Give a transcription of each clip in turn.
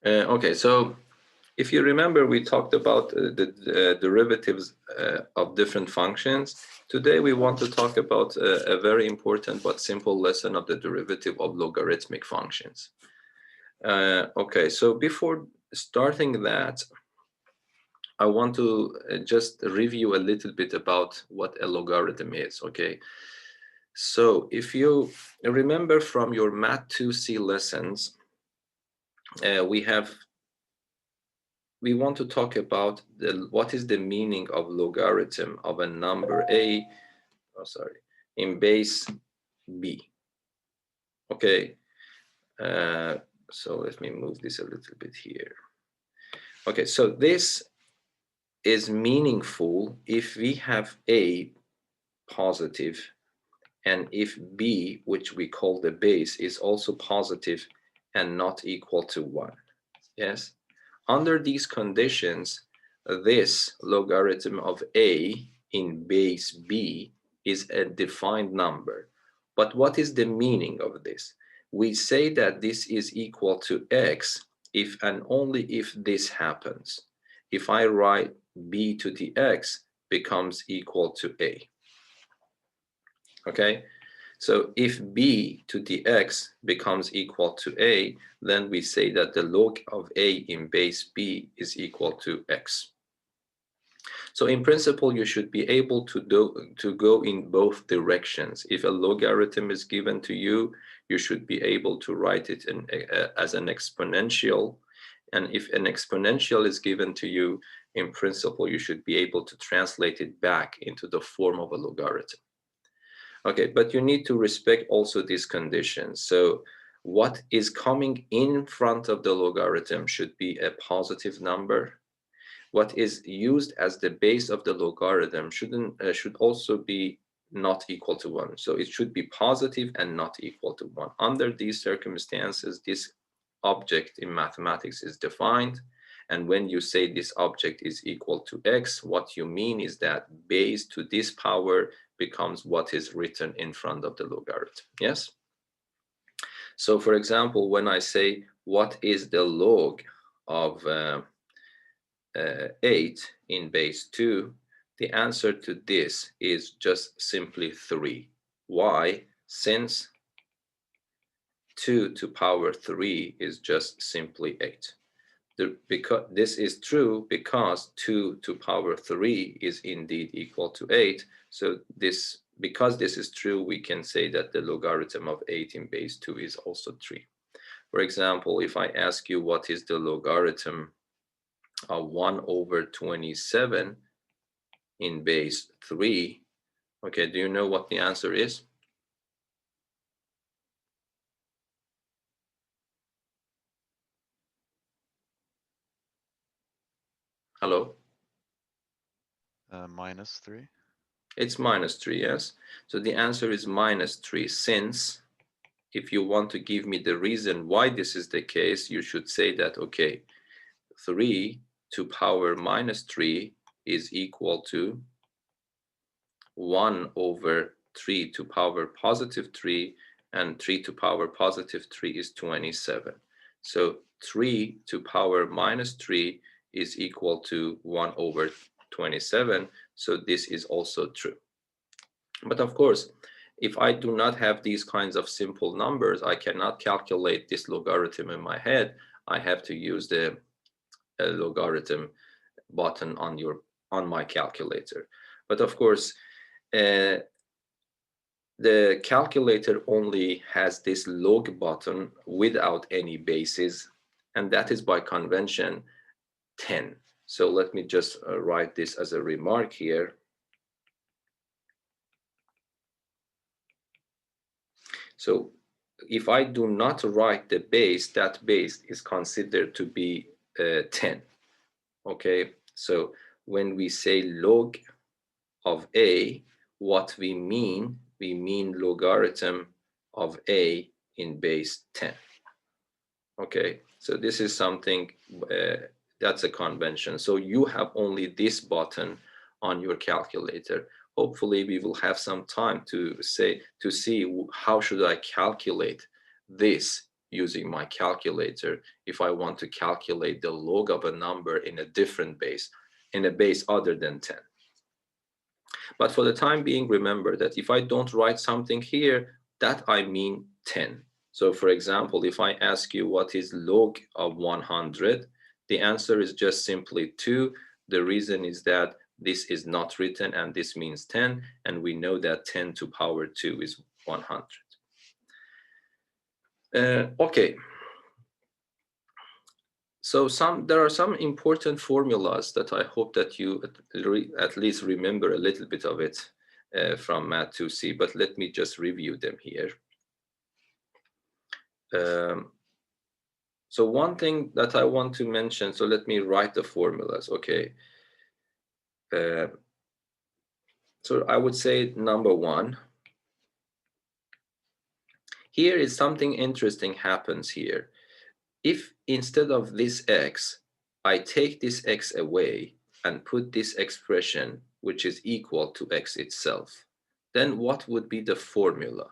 Okay, so if you remember, we talked about the derivatives of different functions. Today, we want to talk about a very important but simple lesson of the derivative of logarithmic functions. Okay, so before starting that, I want to just review a little bit about what a logarithm is, okay? So if you remember from your Math 2C lessons, we want to talk about what is the meaning of logarithm of a number in base b. Okay, so let me move this a little bit here. Okay, so this is meaningful if we have a positive and if b, which we call the base, is also positive and not equal to 1. Yes. Under these conditions, this logarithm of a in base b is a defined number. But what is the meaning of this? We say that this is equal to x if and only if this happens. If I write b to the x becomes equal to a. Okay? So if b to the x becomes equal to a, then we say that the log of a in base b is equal to x. So in principle, you should be able to go in both directions. If a logarithm is given to you, you should be able to write it as an exponential. And if an exponential is given to you, in principle, you should be able to translate it back into the form of a logarithm. Okay, but you need to respect also these conditions. So what is coming in front of the logarithm should be a positive number. What is used as the base of the logarithm should also be not equal to 1. So it should be positive and not equal to 1. Under these circumstances, this object in mathematics is defined. And when you say this object is equal to x, what you mean is that base to this power becomes what is written in front of the logarithm. Yes? So for example, when I say what is the log of 8 in base 2, the answer to this is just simply 3. Why? Since 2 to power 3 is just simply 8. Because this is true because 2 to power 3 is indeed equal to 8. So because this is true, we can say that the logarithm of 8 in base 2 is also 3. For example, if I ask you what is the logarithm of 1 over 27 in base 3, okay, do you know what the answer is? Hello? -3. It's -3, yes. So the answer is -3, since if you want to give me the reason why this is the case, you should say that, okay, 3 to power -3 is equal to 1 over 3 to power +3, and 3 to power +3 is 27. So 3 to power -3 is equal to 1 over 27. So this is also true. But of course, if I do not have these kinds of simple numbers, I cannot calculate this logarithm in my head. I have to use the logarithm button on my calculator. But of course, the calculator only has this log button without any bases, and that is by convention 10. So let me just write this as a remark here. So if I do not write the base, that base is considered to be 10. Okay, so when we say log of a, what we mean logarithm of a in base 10. Okay, so this is something that's a convention. So you have only this button on your calculator. Hopefully we will have some time to see how should I calculate this using my calculator if I want to calculate the log of a number in a different base, in a base other than 10. But for the time being, remember that if I don't write something here, that I mean 10. So for example, if I ask you what is log of 100, the answer is just simply 2. The reason is that this is not written and this means 10, and we know that 10 to power 2 is 100. Okay. So there are some important formulas that I hope that you at least remember a little bit of it from Math 2C, but let me just review them here. So one thing that I want to mention, so let me write the formulas, okay? So I would say number one, here is something interesting happens here. If instead of this x, I take this x away and put this expression, which is equal to x itself, then what would be the formula?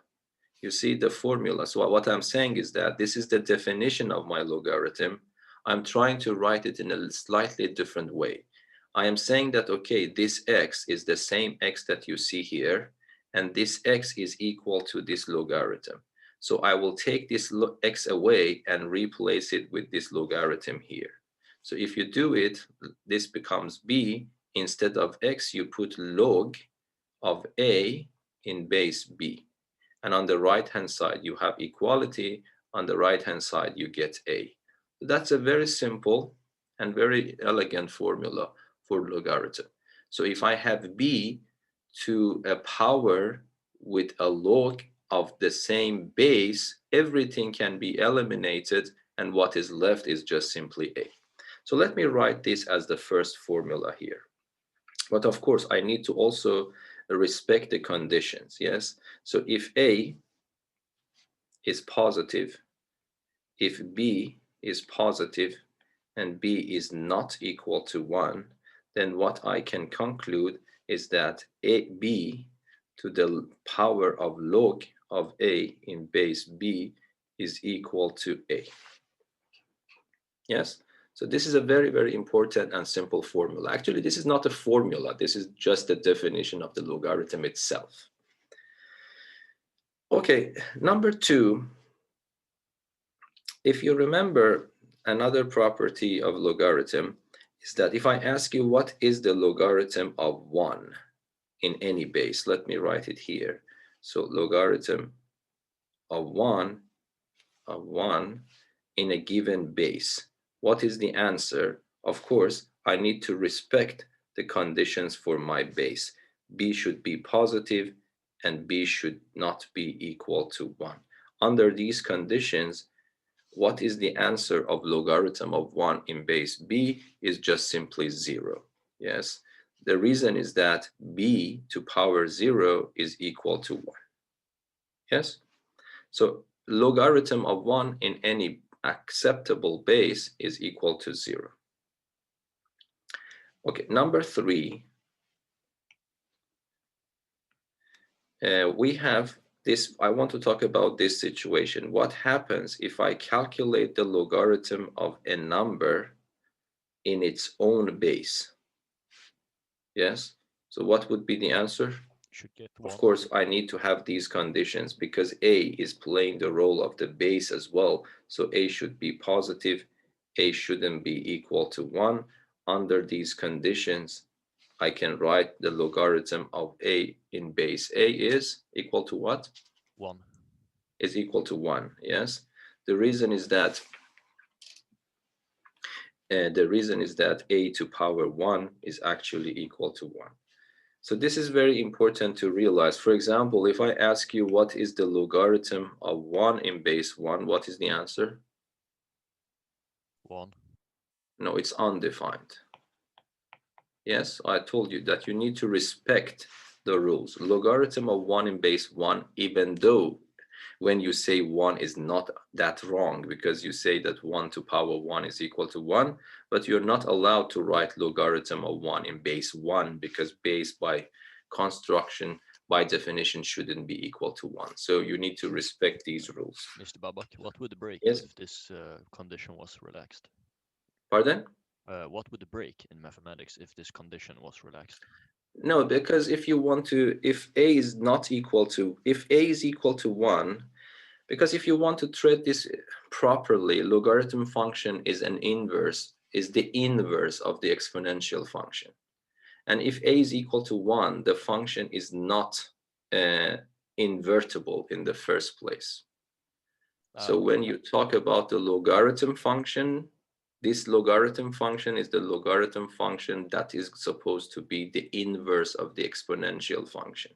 You see the formula. So what I'm saying is that this is the definition of my logarithm. I'm trying to write it in a slightly different way. I am saying that, okay, this x is the same x that you see here, and this x is equal to this logarithm. So I will take this x away and replace it with this logarithm here. So if you do it, this becomes b. Instead of x, you put log of a in base b. And on the right-hand side, you have equality. On the right-hand side, you get a. That's a very simple and very elegant formula for logarithm. So if I have b to a power with a log of the same base, everything can be eliminated, and what is left is just simply a. So let me write this as the first formula here. But of course, I need to also respect the conditions, yes? So if a is positive, if b is positive, and b is not equal to 1, then what I can conclude is that b to the power of log of a in base b is equal to a. Yes? So this is a very, very important and simple formula. Actually, this is not a formula. This is just the definition of the logarithm itself. Okay, number two, if you remember, another property of logarithm is that if I ask you what is the logarithm of 1 in any base, let me write it here. So logarithm of 1 in a given base. What is the answer? Of course, I need to respect the conditions for my base. B should be positive and B should not be equal to 1. Under these conditions, what is the answer of logarithm of 1 in base b is just simply 0. Yes, the reason is that b to power 0 is equal to 1. Yes, so logarithm of 1 in any acceptable base is equal to 0. Okay, number three, we have this. I want to talk about this situation. What happens if I calculate the logarithm of a number in its own base? Yes, so what would be the answer? Should get 1. Of course, I need to have these conditions because a is playing the role of the base as well. So a should be positive, a shouldn't be equal to 1. Under these conditions, I can write the logarithm of a in base a is equal to what? 1. Is equal to 1, yes. The reason is that a to power 1 is actually equal to 1. So this is very important to realize. For example, if I ask you what is the logarithm of 1 in base 1, what is the answer? 1. No, it's undefined. Yes, I told you that you need to respect the rules. Logarithm of 1 in base 1, even though when you say 1 is not that wrong because you say that 1 to power 1 is equal to 1, but you're not allowed to write logarithm of 1 in base 1 because base by construction by definition shouldn't be equal to 1. So you need to respect these rules. Mr. Babak, what would break Yes. if this condition was relaxed? Pardon? What would break in mathematics if this condition was relaxed? No, because if you want to, if a is not equal to, if a is equal to 1, because if you want to treat this properly, logarithm function is an inverse, is the inverse of the exponential function. And if a is equal to 1, the function is not invertible in the first place. So Okay. when you talk about the logarithm function, this logarithm function is the logarithm function that is supposed to be the inverse of the exponential function.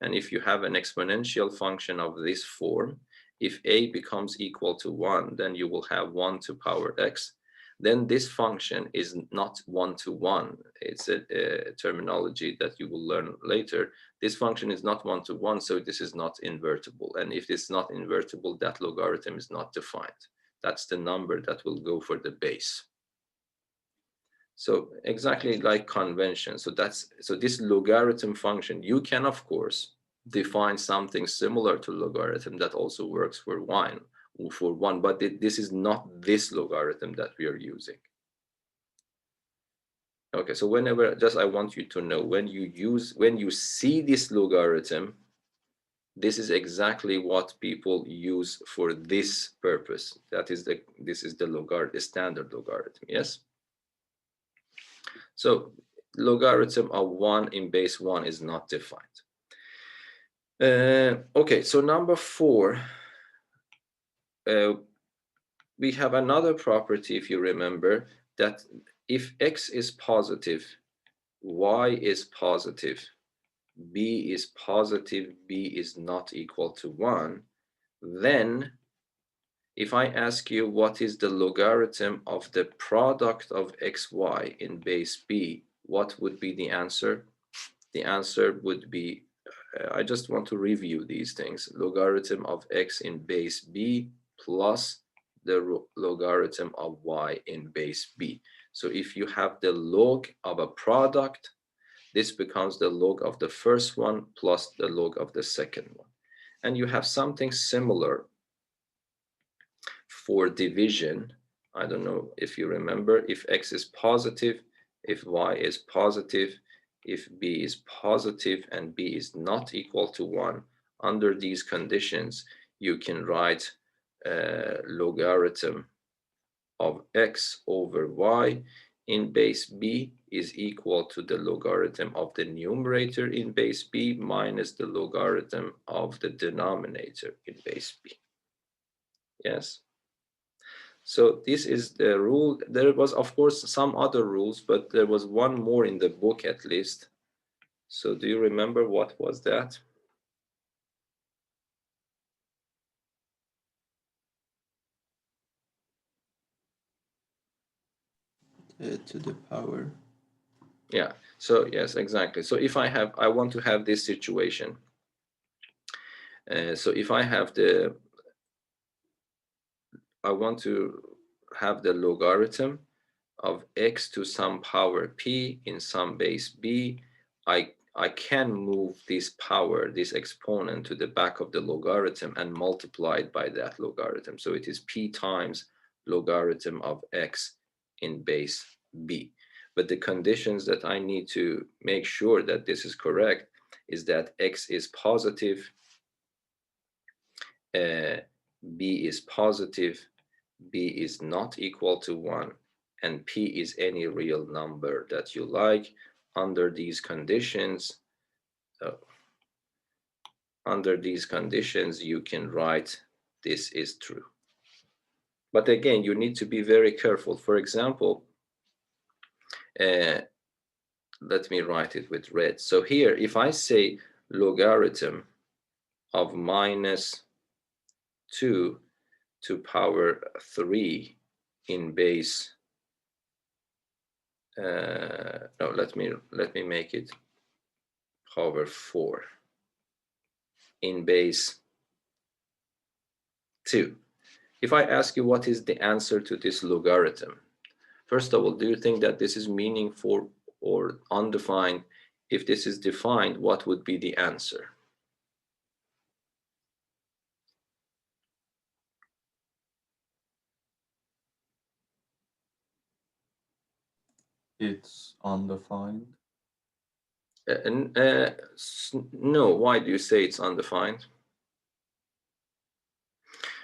And if you have an exponential function of this form, if a becomes equal to 1, then you will have 1 to power x. Then this function is not 1 to 1. It's a terminology that you will learn later. This function is not 1 to 1, so this is not invertible. And if it's not invertible, that logarithm is not defined. That's the number that will go for the base. So exactly like convention. So this logarithm function, you can of course define something similar to logarithm that also works for one, but this is not this logarithm that we are using. Okay, so whenever, just I want you to know, when you see this logarithm, this is exactly what people use for this purpose. This is the standard logarithm, yes? So logarithm of 1 in base 1 is not defined. Okay, so number 4, we have another property, if you remember, that if x is positive, y is positive, b is positive, b is not equal to 1, then if I ask you what is the logarithm of the product of xy in base b, what would be the answer? The answer would be, I just want to review these things, logarithm of x in base b plus the logarithm of y in base b. So if you have the log of a product, this becomes the log of the first one plus the log of the second one. And you have something similar for division. I don't know if you remember, if x is positive, if y is positive, if b is positive and b is not equal to 1, under these conditions, you can write logarithm of x over y in base b is equal to the logarithm of the numerator in base b minus the logarithm of the denominator in base b. Yes. So this is the rule. There was, of course, some other rules, but there was one more in the book at least. So do you remember what was that? To the power. Yeah. So yes, exactly. So if I want to have this situation. So if I want to have the logarithm of x to some power p in some base b, I can move this power, this exponent, to the back of the logarithm and multiply it by that logarithm. So it is p times logarithm of x in base b. But the conditions that I need to make sure that this is correct is that x is positive, b is positive, b is not equal to 1, and p is any real number that you like. Under these conditions, you can write this is true. But again, you need to be very careful. For example, let me write it with red. So here, if I say logarithm of minus 2 to power 3 in base, no, let me make it power 4 in base 2. If I ask you what is the answer to this logarithm, first of all, do you think that this is meaningful or undefined? if this is defined, what would be the answer? It's undefined. No, why do you say it's undefined?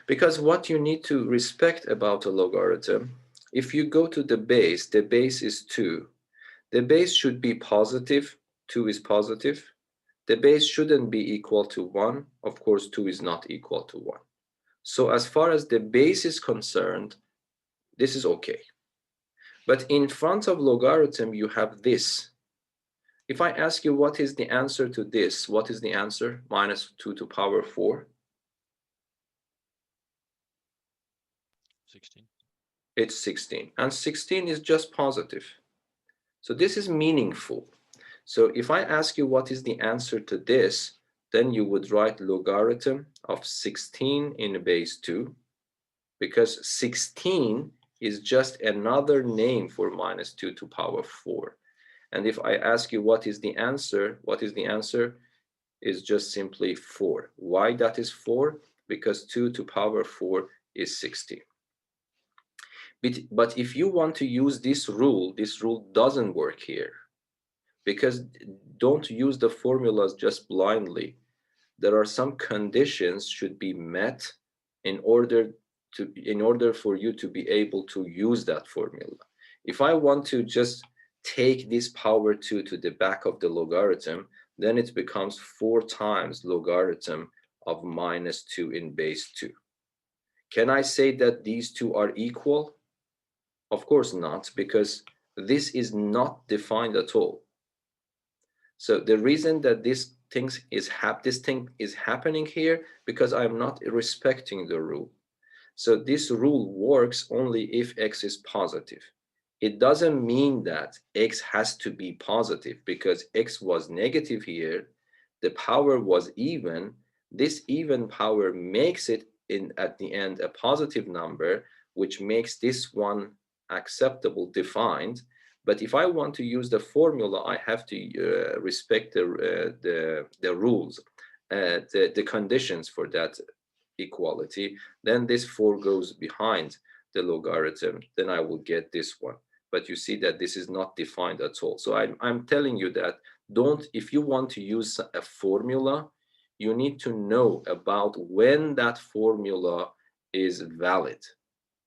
Because what you need to respect about a logarithm, if you go to the base is 2. The base should be positive. 2 is positive. The base shouldn't be equal to 1. Of course, 2 is not equal to 1. So as far as the base is concerned, this is okay. But in front of logarithm, you have this. If I ask you what is the answer to this, what is the answer? Minus 2 to power 4. 16. It's 16. And 16 is just positive. So this is meaningful. So if I ask you what is the answer to this, then you would write logarithm of 16 in base 2, because 16 is just another name for minus 2 to power 4. And if I ask you what is the answer, is just simply 4. Why that is 4? Because 2 to power 4 is 16. But if you want to use this rule doesn't work here, because don't use the formulas just blindly. There are some conditions should be met in order for you to be able to use that formula. If I want to just take this power 2 to the back of the logarithm, then it becomes 4 times logarithm of minus 2 in base 2. Can I say that these two are equal? Of course not, because this is not defined at all. So the reason that this thing is happening here, because I'm not respecting the rule. So this rule works only if x is positive. It doesn't mean that x has to be positive, because x was negative here, the power was even. This even power makes it at the end a positive number, which makes this one acceptable, defined. But if I want to use the formula, I have to respect the rules, the conditions for that equality. Then this 4 goes behind the logarithm. Then I will get this one. But you see that this is not defined at all. So I'm telling you that if you want to use a formula, you need to know about when that formula is valid.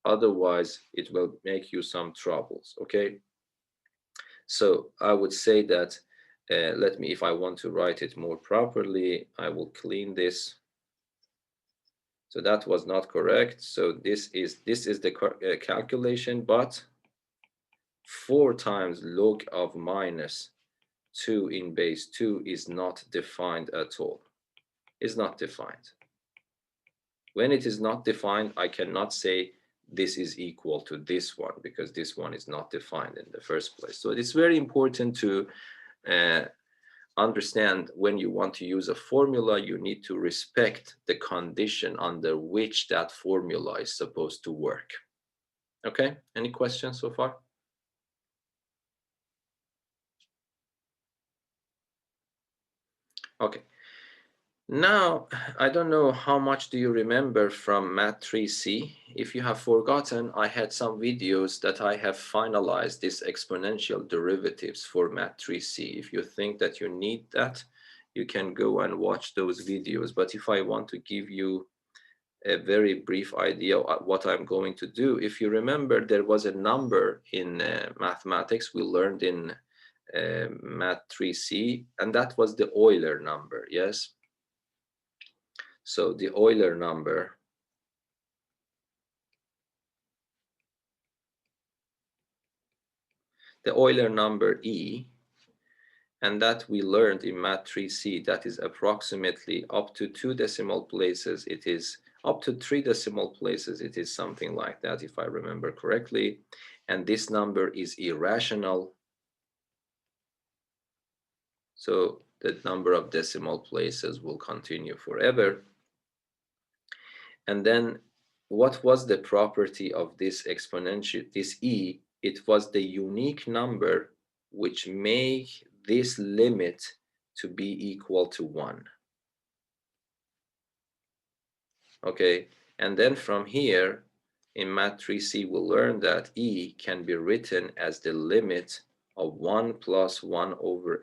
Otherwise, it will make you some troubles, okay? So I would say that, if I want to write it more properly, I will clean this. So that was not correct. So this is the calculation, but 4 times log of minus 2 in base 2 is not defined at all. It's not defined. When it is not defined, I cannot say this is equal to this one, because this one is not defined in the first place. So it's very important to understand when you want to use a formula, you need to respect the condition under which that formula is supposed to work. Okay, any questions so far? Okay. Now, I don't know how much do you remember from Math 3C. If you have forgotten, I had some videos that I have finalized these exponential derivatives for Math 3C. If you think that you need that, you can go and watch those videos. But if I want to give you a very brief idea of what I'm going to do, if you remember, there was a number in mathematics we learned in Math 3C, and that was the Euler number, yes? So the Euler number, E, and that we learned in Math 3C, that is approximately up to 2 decimal places. It is up to 3 decimal places. It is something like that, if I remember correctly. And this number is irrational. So the number of decimal places will continue forever. And then what was the property of this exponential, this E? It was the unique number which made this limit to be equal to 1. Okay, and then from here in Math 3C we'll learn that E can be written as the limit of 1 plus 1 over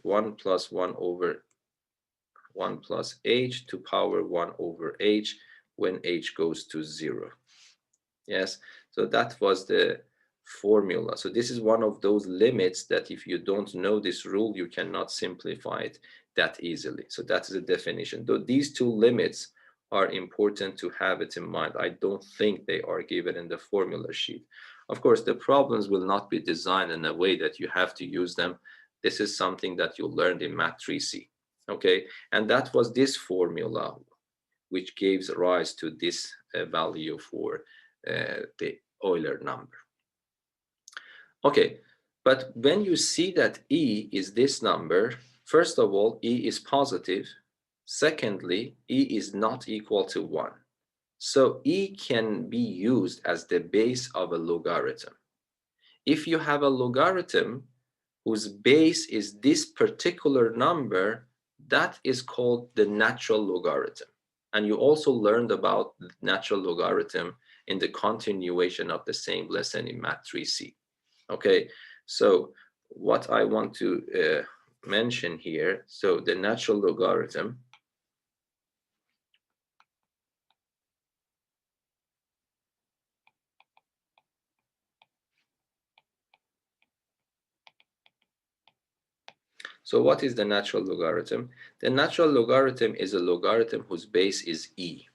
1 plus 1 over 1 plus h to power 1 over h when h goes to 0. Yes, so that was the formula. So this is one of those limits that if you don't know this rule, you cannot simplify it that easily. So that is the definition. Though these two limits are important to have it in mind, I don't think they are given in the formula sheet. Of course, the problems will not be designed in a way that you have to use them. This is something that you learned in Math 3C. Okay, and that was this formula which gives rise to this value for the Euler number. Okay, but when you see that E is this number, first of all, E is positive. Secondly, E is not equal to 1. So E can be used as the base of a logarithm. If you have a logarithm whose base is this particular number, that is called the natural logarithm. And you also learned about natural logarithm in the continuation of the same lesson in Math 3C. Okay, so what I want to mention here, so the natural logarithm So what is the natural logarithm? The natural logarithm is a logarithm whose base is E.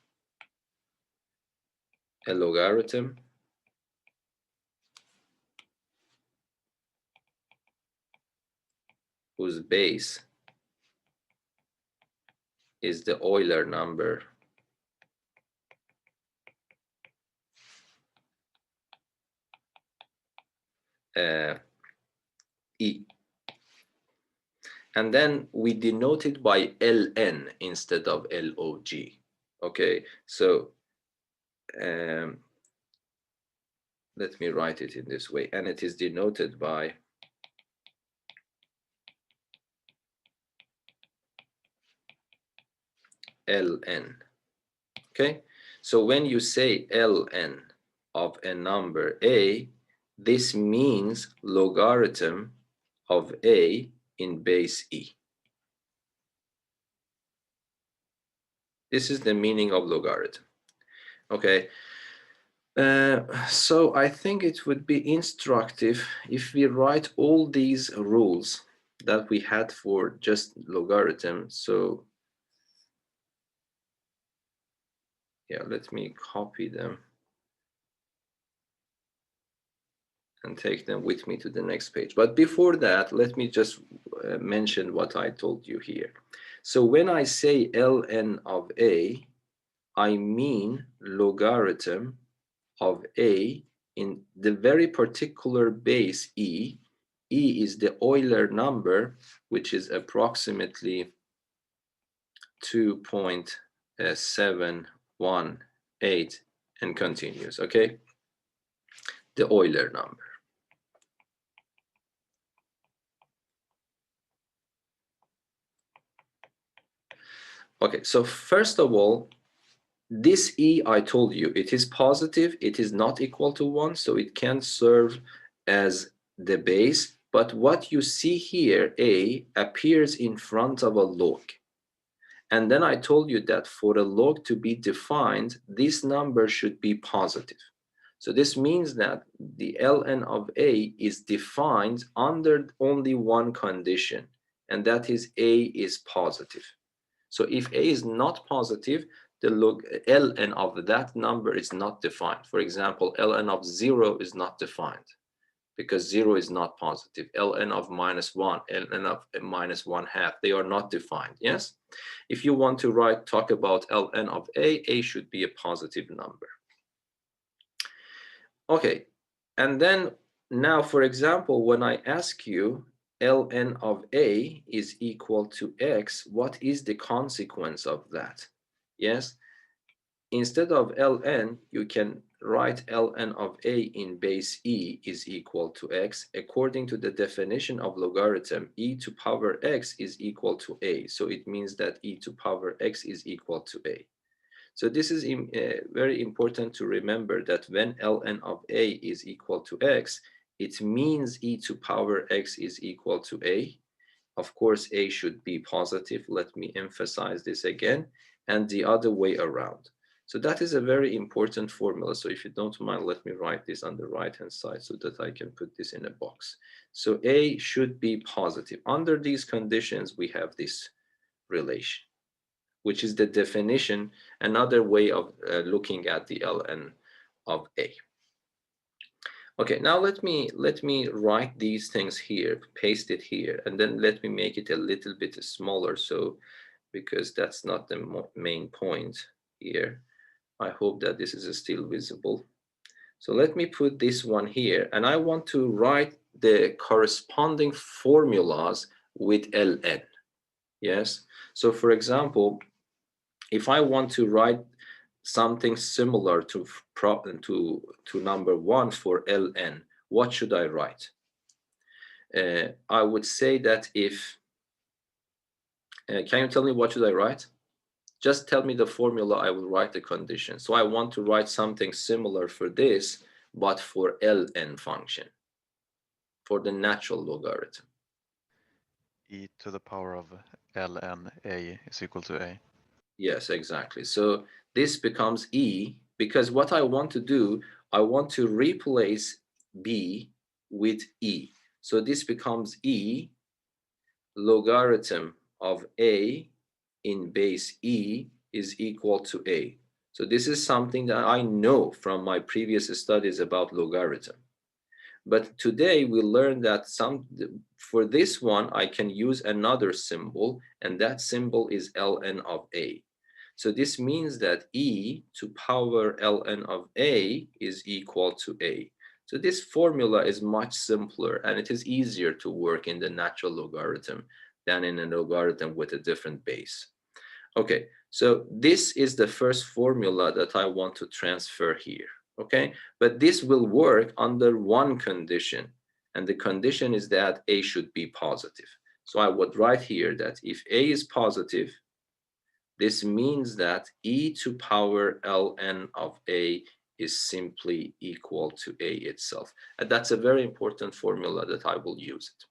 A logarithm whose base is the Euler number E. And then we denote it by ln instead of log. Okay, so let me write it in this way, and it is denoted by ln. Okay, so when you say ln of a number a, this means logarithm of a in base e. This is the meaning of logarithm. Okay, so I think it would be instructive if we write all these rules that we had for just logarithm. So yeah, let me copy them and take them with me to the next page. But before that, let me just mention what I told you here. So when I say ln of a, I mean logarithm of a in the very particular base e. E is the Euler number, which is approximately 2.718 and continues, okay? The Euler number. Okay, so first of all, this E, I told you, it is positive, it is not equal to 1, so it can serve as the base. But what you see here, A, appears in front of a log. And then I told you that for a log to be defined, this number should be positive. So this means that the ln of A is defined under only one condition, and that is A is positive. So if A is not positive, the ln of that number is not defined. For example, ln of 0 is not defined because 0 is not positive. ln of -1, ln of -1/2, they are not defined, yes? If you want to talk about ln of A should be a positive number. Okay, and then now, for example, when I ask you ln of A is equal to x, what is the consequence of that? Yes, instead of ln, you can write ln of a in base e is equal to x. According to the definition of logarithm, e to power x is equal to a. So it means that e to power x is equal to a. So this is very important to remember, that when ln of a is equal to x, it means e to power x is equal to a. Of course, a should be positive. Let me emphasize this again, and the other way around. So that is a very important formula. So if you don't mind, let me write this on the right-hand side so that I can put this in a box. So a should be positive. Under these conditions, we have this relation, which is the definition, another way of looking at the ln of a. Okay, now let me write these things here, paste it here, and then let me make it a little bit smaller, so because that's not the main point here. I hope that this is still visible. So let me put this one here, and I want to write the corresponding formulas with ln. Yes, so for example, if I want to write something similar to number 1 for ln, what should I write? I would say that if, can you tell me what should I write? Just tell me the formula, I will write the condition. So I want to write something similar for this, but for ln function, for the natural logarithm. E to the power of ln a is equal to a. Yes, exactly. So this becomes e, because what I want to do, I want to replace b with e. So this becomes e logarithm of a in base e is equal to a. So this is something that I know from my previous studies about logarithm. But today we learned that for this one, I can use another symbol, and that symbol is ln of a. So this means that e to power ln of a is equal to a. So this formula is much simpler, and it is easier to work in the natural logarithm than in a logarithm with a different base. Okay, so this is the first formula that I want to transfer here. Okay, but this will work under one condition, and the condition is that a should be positive. So I would write here that if a is positive, this means that e to power ln of a is simply equal to a itself. And that's a very important formula that I will use it.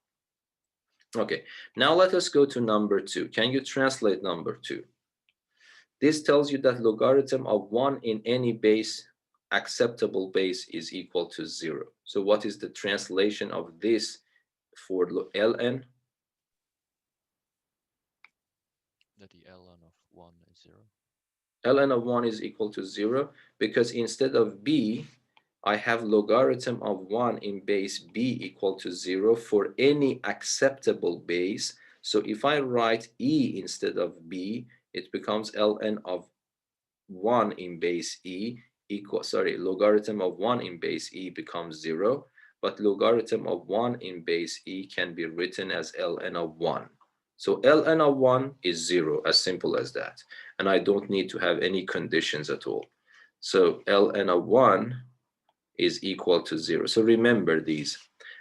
Okay, now let us go to number 2. Can you translate number 2? This tells you that logarithm of 1 in any base, acceptable base, is equal to 0. So what is the translation of this for ln? That the ln of 1 is 0. ln of 1 is equal to 0 because instead of b, I have logarithm of 1 in base b equal to 0 for any acceptable base. So if I write e instead of b, it becomes ln of 1 in base e logarithm of 1 in base e becomes 0, but logarithm of 1 in base e can be written as ln of 1. So ln of 1 is 0, as simple as that. And I don't need to have any conditions at all. So ln of 1 is equal to 0. So remember these.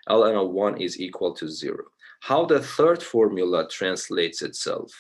ln of 1 is equal to 0. How the third formula translates itself?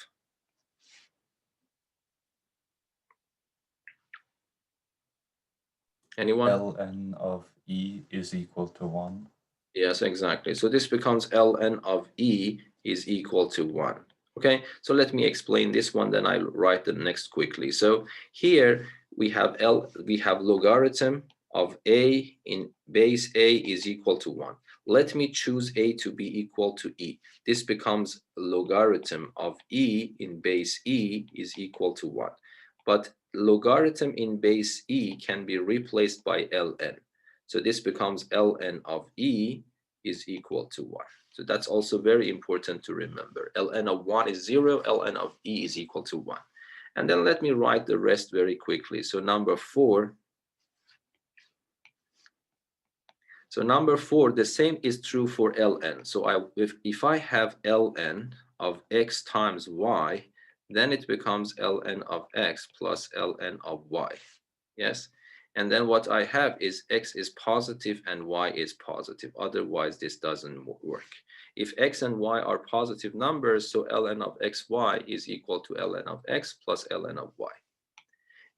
Anyone? ln of e is equal to 1. Yes, exactly. So this becomes ln of e is equal to 1. Okay, so let me explain this one, then I'll write the next quickly. So here we have logarithm of a in base a is equal to 1. Let me choose a to be equal to e. This becomes logarithm of e in base e is equal to 1. But logarithm in base e can be replaced by ln. So this becomes ln of e is equal to 1. So that's also very important to remember. ln of 1 is 0, ln of e is equal to 1. And then let me write the rest very quickly. So number 4. So number 4, the same is true for ln. So if I have ln of x times y, then it becomes ln of x plus ln of y. Yes, and then what I have is x is positive and y is positive. Otherwise, this doesn't work. If x and y are positive numbers, so ln of xy is equal to ln of x plus ln of y.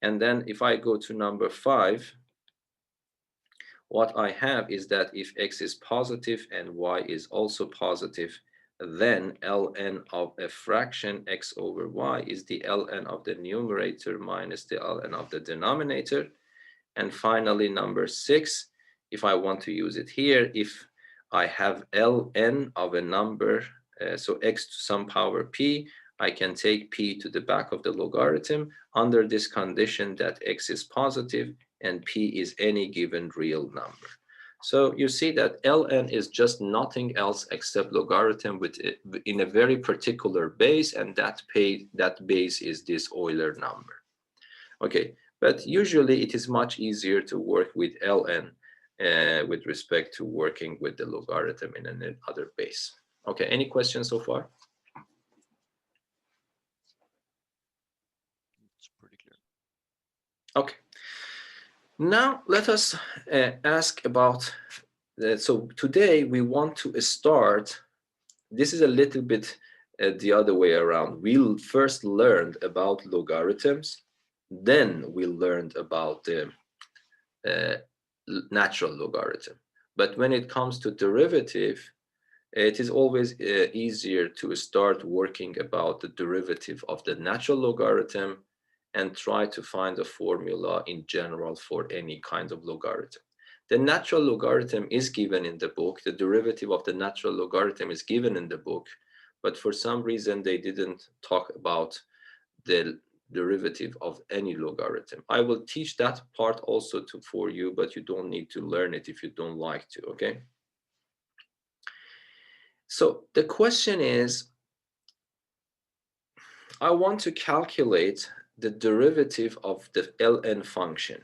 And then if I go to number 5, what I have is that if x is positive and y is also positive, then ln of a fraction x over y is the ln of the numerator minus the ln of the denominator. And finally, number 6, if I want to use it here, if I have ln of a number, so x to some power p, I can take p to the back of the logarithm under this condition that x is positive and p is any given real number. So you see that ln is just nothing else except logarithm with in a very particular base, and that base is this Euler number. Okay, but usually it is much easier to work with ln with respect to working with the logarithm in another base. Okay, any questions so far? It's pretty clear. Okay, now let us ask about, so today we want to start, this is a little bit the other way around. We'll first learned about logarithms, then we learned about the natural logarithm. But when it comes to derivative, it is always easier to start working about the derivative of the natural logarithm and try to find a formula in general for any kind of logarithm. The natural logarithm is given in the book. The derivative of the natural logarithm is given in the book, but for some reason they didn't talk about the derivative of any logarithm. I will teach that part also for you, but you don't need to learn it if you don't like to, okay? So the question is, I want to calculate the derivative of the ln function.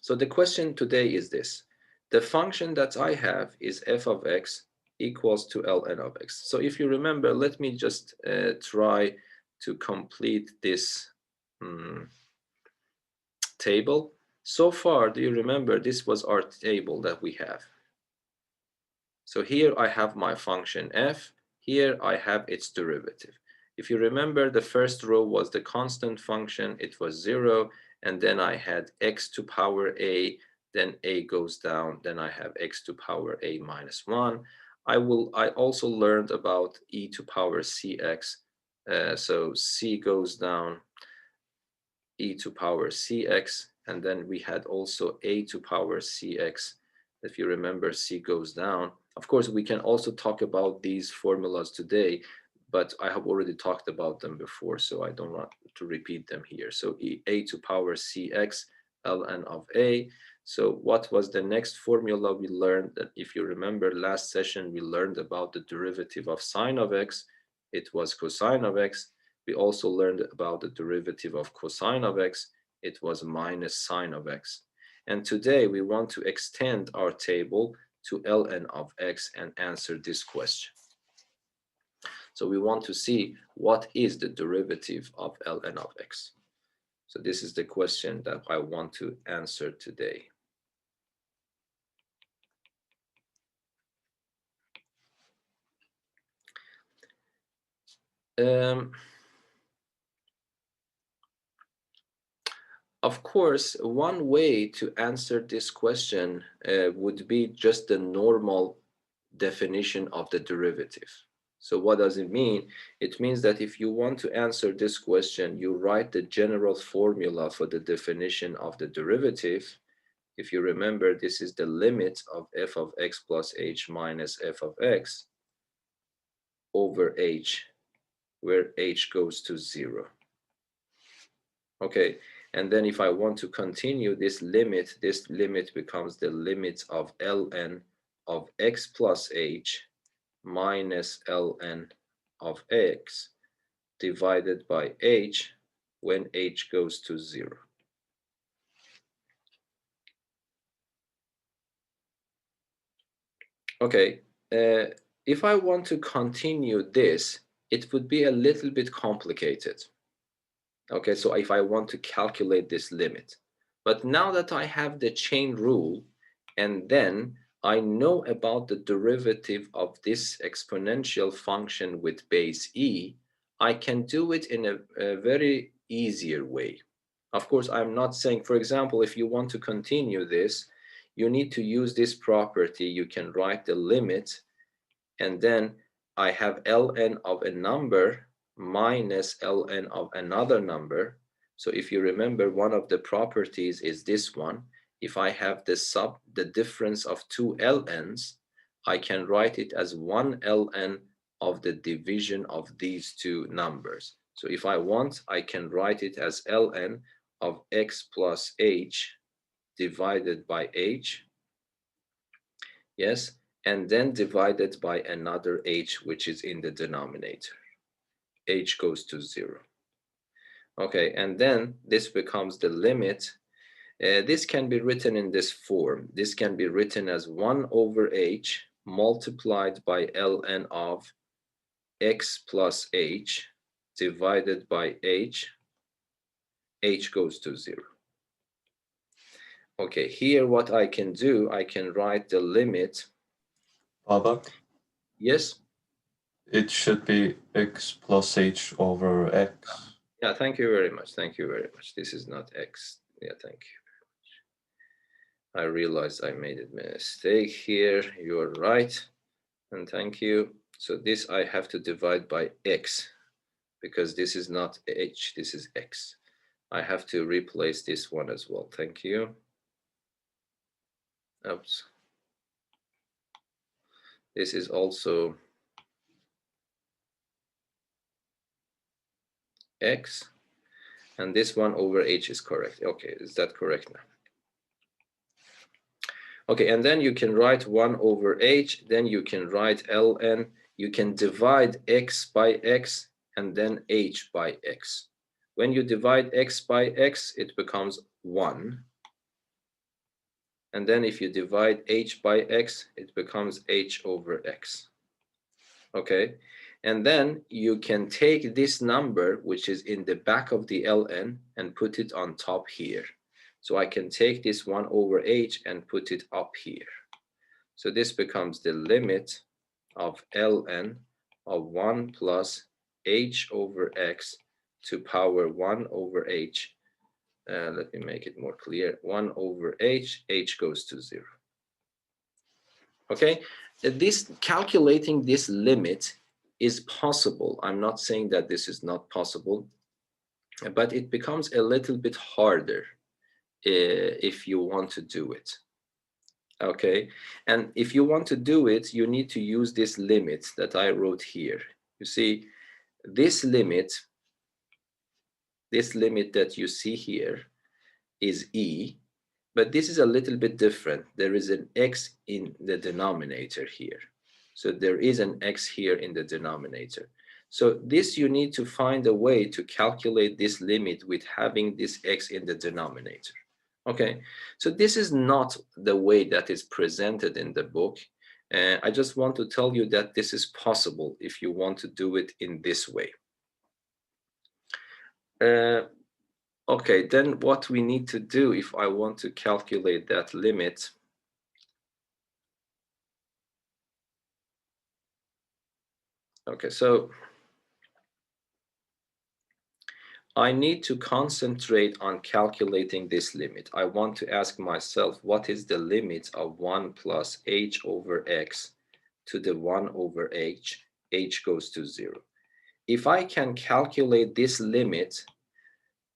So the question today is this. The function that I have is f of x equals to ln of x. So if you remember, let me just try to complete this table. So far, do you remember this was our table that we have? So here I have my function f. Here I have its derivative. If you remember, the first row was the constant function. It was 0. And then I had x to power a. Then a goes down. Then I have x to power a minus 1. I also learned about e to power cx. So c goes down, e to power cx. And then we had also a to power cx. If you remember, c goes down. Of course, we can also talk about these formulas today, but I have already talked about them before, so I don't want to repeat them here. So a to power cx, ln of a. So what was the next formula we learned? That if you remember last session, we learned about the derivative of sine of x. It was cosine of x. We also learned about the derivative of cosine of x. It was minus sine of x. And today we want to extend our table to ln of x and answer this question. So we want to see what is the derivative of ln of x. So this is the question that I want to answer today. Of course, one way to answer this question would be just the normal definition of the derivative. So what does it mean? It means that if you want to answer this question, you write the general formula for the definition of the derivative. If you remember, this is the limit of f of x plus h minus f of x over h, where h goes to 0. Okay, and then if I want to continue this limit becomes the limit of ln of x plus h minus ln of x divided by h when h goes to 0. Okay, if I want to continue this, it would be a little bit complicated. Okay, so if I want to calculate this limit. But now that I have the chain rule, and then I know about the derivative of this exponential function with base e, I can do it in a very easier way. Of course, I'm not saying, for example, if you want to continue this, you need to use this property. You can write the limit, and then I have ln of a number minus ln of another number. So if you remember, one of the properties is this one. If I have the difference of two ln's, I can write it as one ln of the division of these two numbers. So if I want, I can write it as ln of x plus h divided by h. Yes, and then divided by another h, which is in the denominator. H goes to 0. Okay, and then this becomes the limit. This can be written in this form. This can be written as 1 over h multiplied by ln of x plus h divided by h. H goes to 0. Okay, here what I can do, I can write the limit. Baba, Yes? it should be x plus h over x. Yeah, thank you very much. Thank you very much. This is not x. Yeah, thank you very much. I realized I made a mistake here. You're right. And thank you. So this I have to divide by x, because this is not h, this is x. I have to replace this one as well. Thank you. Oops. This is also x, and this 1 over h is correct. Okay, is that correct now? Okay, and then you can write 1 over h, then you can write ln, you can divide x by x, and then h by x. When you divide x by x, it becomes 1. And then if you divide h by x, it becomes h over x. Okay, and then you can take this number, which is in the back of the ln, and put it on top here. So I can take this 1 over h and put it up here. So this becomes the limit of ln of 1 plus h over x to power 1 over h. Let me make it more clear. 1 over h, h goes to 0. Okay, this calculating this limit is possible. I'm not saying that this is not possible, but it becomes a little bit harder if you want to do it. Okay, and if you want to do it, you need to use this limit that I wrote here. You see, this limit that you see here is e, but this is a little bit different. There is an x in the denominator here. So there is an x here in the denominator. So this, you need to find a way to calculate this limit with having this x in the denominator. Okay, so this is not the way that is presented in the book. I just want to tell you that this is possible if you want to do it in this way. Okay, then what we need to do if I want to calculate that limit. Okay, so I need to concentrate on calculating this limit. I want to ask myself, what is the limit of 1 plus h over x to the 1 over h? H goes to 0. If I can calculate this limit,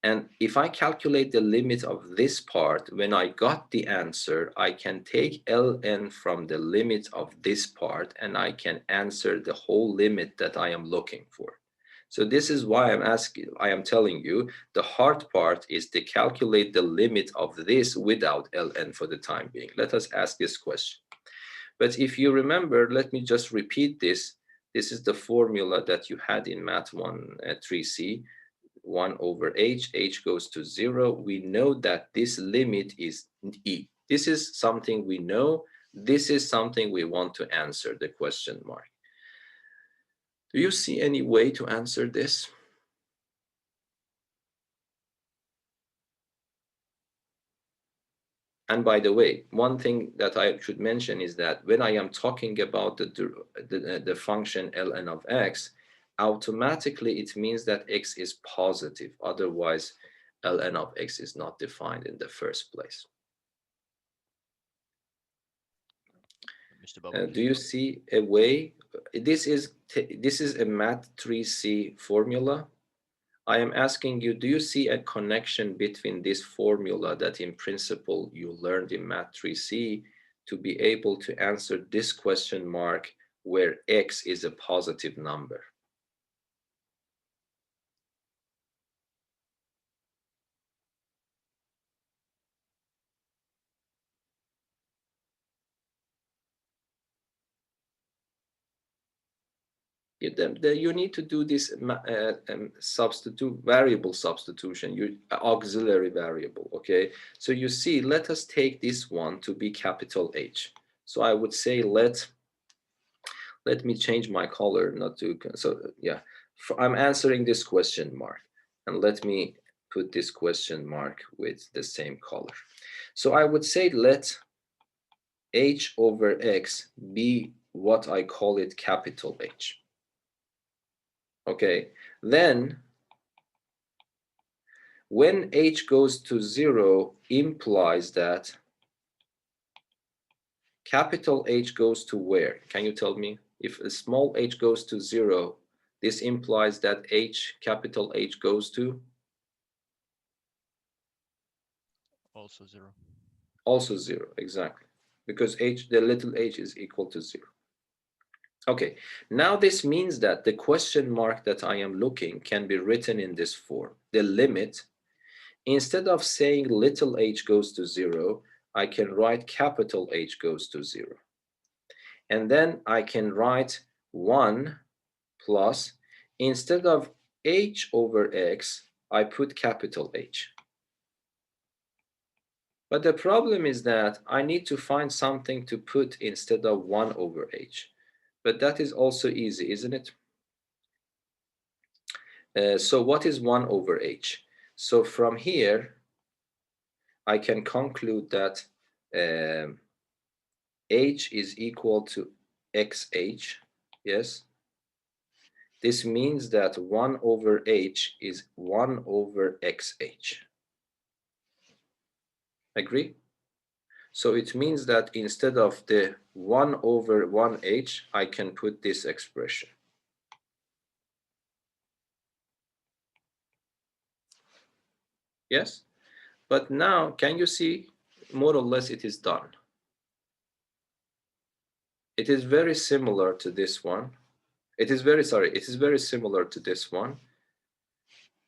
and if I calculate the limit of this part, when I got the answer, I can take ln from the limit of this part, and I can answer the whole limit that I am looking for. So this is why I am telling you, the hard part is to calculate the limit of this without ln for the time being. Let us ask this question. But if you remember, let me just repeat this. This is the formula that you had in Math 1 3C. 1 over h, h goes to 0. We know that this limit is e. This is something we know. This is something we want to answer, the question mark. Do you see any way to answer this? And by the way, one thing that I should mention is that when I am talking about the function ln of x, automatically it means that x is positive. Otherwise, ln of x is not defined in the first place. Mr. Bubble. Do you see a way? This is a Mat3C formula. I am asking you, do you see a connection between this formula that in principle you learned in Mat3C to be able to answer this question mark where x is a positive number? You need to do this variable substitution, auxiliary variable, okay? So you see, let us take this one to be capital H. So I would say let me change my color, not to, so yeah, I'm answering this question mark, and let me put this question mark with the same color. So I would say let H over X be what I call it capital H. Okay, then when H goes to 0 implies that capital H goes to where? Can you tell me? If a small h goes to 0, this implies that capital H goes to? Also 0. Also 0, exactly. Because the little h is equal to 0. Okay, now this means that the question mark that I am looking can be written in this form. The limit, instead of saying little h goes to 0, I can write capital H goes to 0. And then I can write 1 plus, instead of h over x, I put capital H. But the problem is that I need to find something to put instead of 1 over h. But that is also easy, isn't it? So what is 1 over h? So from here, I can conclude that h is equal to xh, yes? This means that 1 over h is 1 over xh. Agree? So it means that instead of the 1 over 1h, I can put this expression. Yes? But now, can you see, more or less it is done. It is very similar to this one. It is very similar to this one.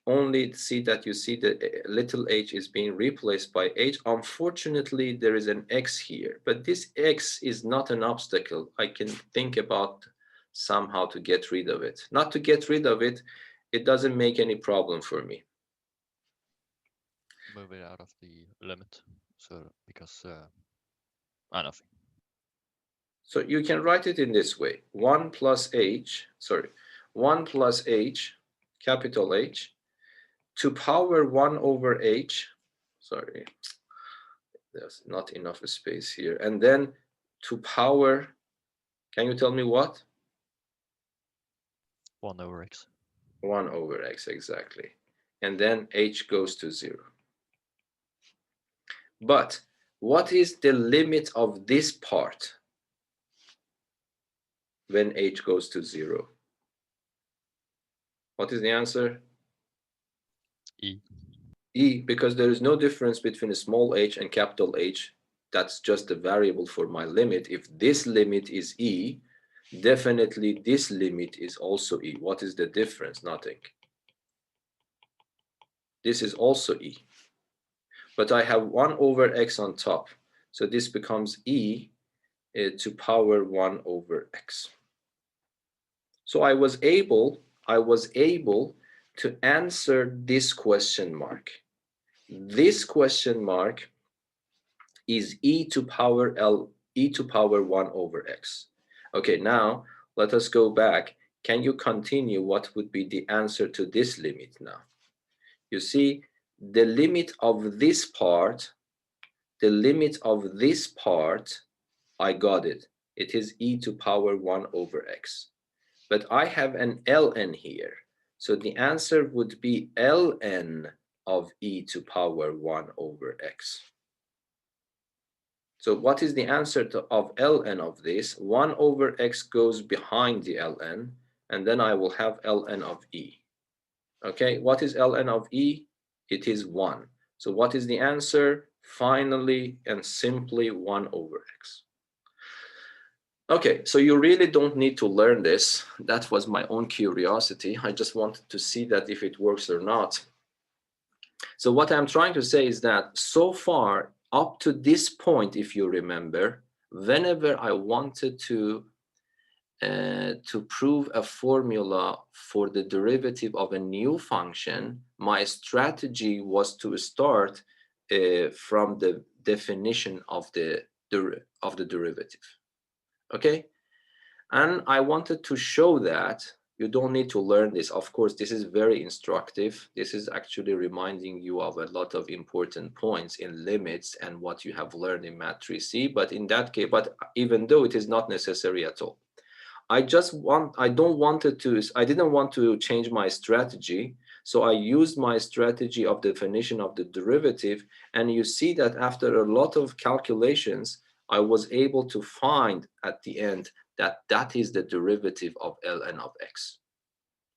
Only see that you see the little h is being replaced by h. Unfortunately, there is an x here, but this x is not an obstacle. I can think about somehow to get rid of it. Not to get rid of it, it doesn't make any problem for me. Move it out of the limit, so because nothing. So you can write it in this way: 1 plus h, capital H, to power 1 over h, sorry, there's not enough space here, and then to power, can you tell me what? 1 over x. 1 over x, exactly. And then h goes to 0. But what is the limit of this part when h goes to 0? What is the answer? E. E, because there is no difference between a small h and capital H. That's just a variable for my limit. If this limit is E, definitely this limit is also E. What is the difference? Nothing. This is also E. But I have 1 over x on top. So this becomes E to power 1 over x. So I was able to answer this question mark. This question mark is e to power 1 over x. Okay, now let us go back. can you continue? What would be the answer to this limit now? You see, the limit of this part, I got it. It is e to power 1 over x. But I have an ln here. So the answer would be ln of e to power 1 over x. So what is the answer of ln of this? 1 over x goes behind the ln, and then I will have ln of e. Okay, what is ln of e? It is 1. So what is the answer? Finally and simply 1 over x. Okay, so you really don't need to learn this. That was my own curiosity. I just wanted to see that if it works or not. So what I'm trying to say is that so far, up to this point, if you remember, whenever I wanted to prove a formula for the derivative of a new function, my strategy was to start from the definition of the derivative. Okay, and I wanted to show that you don't need to learn this. Of course, this is very instructive. This is actually reminding you of a lot of important points in limits and what you have learned in Math 3C. But in that case, but even though it is not necessary at all, I didn't want to change my strategy. So I used my strategy of definition of the derivative. And you see that after a lot of calculations, I was able to find at the end that that is the derivative of ln of x.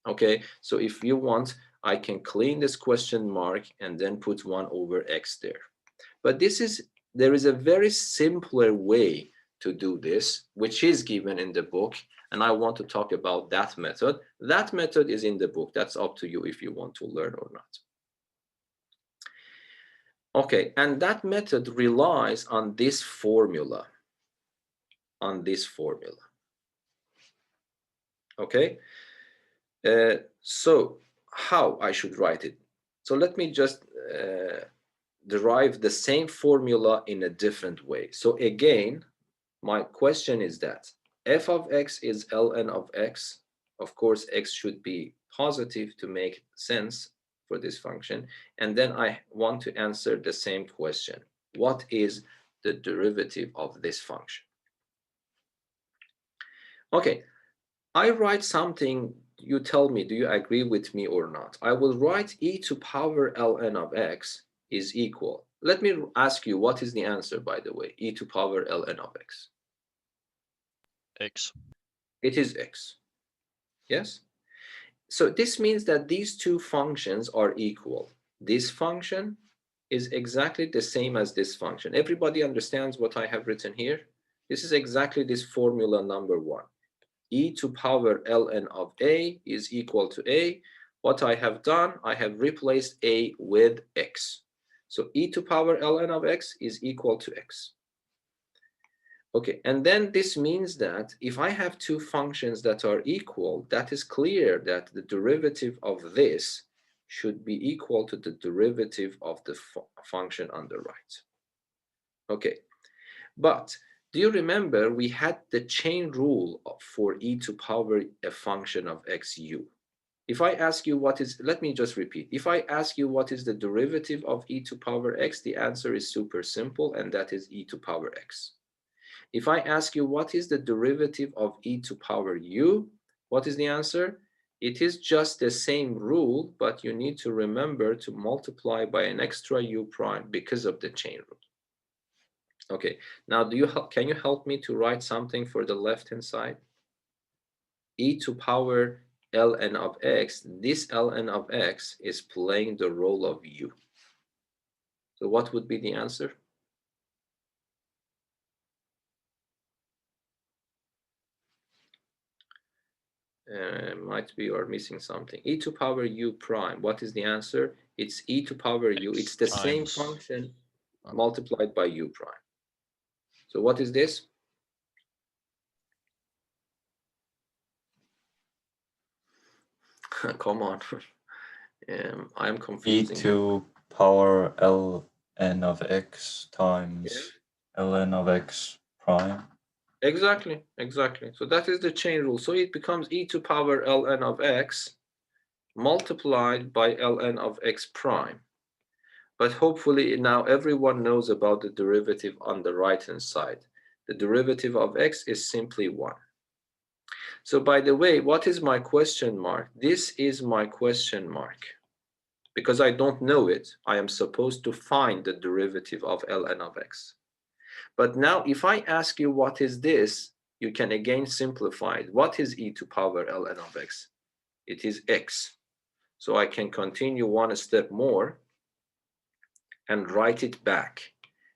Okay, so if you want, I can clean this question mark and then put 1 over x there. But there is a very simpler way to do this, which is given in the book, and I want to talk about that method. That method is in the book. That's up to you if you want to learn or not. Okay, and that method relies on this formula. Okay, so how I should write it? So let me just derive the same formula in a different way. So again, my question is that f of x is ln of x. Of course, x should be positive to make sense for this function. And then I want to answer the same question. What is the derivative of this function? Okay, I write something, you tell me, do you agree with me or not? I will write e to power ln of x is equal. Let me ask you, what is the answer, by the way? E to power ln of x. X. It is x. Yes? So this means that these two functions are equal. This function is exactly the same as this function. Everybody understands what I have written here? This is exactly this formula number 1. E to power ln of a is equal to a. What I have done, I have replaced a with x. So e to power ln of x is equal to x. Okay, and then this means that if I have two functions that are equal, that is clear that the derivative of this should be equal to the derivative of the function on the right. Okay, but do you remember we had the chain rule for e to power a function of xu? If I ask you what is, let me just repeat. If I ask you what is the derivative of e to power x, the answer is super simple, and that is e to power x. If I ask you what is the derivative of e to power u, what is the answer? It is just the same rule, but you need to remember to multiply by an extra u prime because of the chain rule. Okay, now can you help me to write something for the left-hand side? E to power ln of x, this ln of x is playing the role of u. So what would be the answer? Might be you are missing something. E to power u prime, what is the answer? It's e to power u. It's the same function multiplied by u prime. So what is this? Come on. I'm confusing. E to power ln of x times ln of x prime. Exactly, exactly. So that is the chain rule. So it becomes e to power ln of x multiplied by ln of x prime. But hopefully now everyone knows about the derivative on the right-hand side. The derivative of x is simply 1. So by the way, what is my question mark? This is my question mark. Because I don't know it, I am supposed to find the derivative of ln of x. But now if I ask you what is this, you can again simplify it. What is e to power ln of x? It is x. So I can continue one step more and write it back.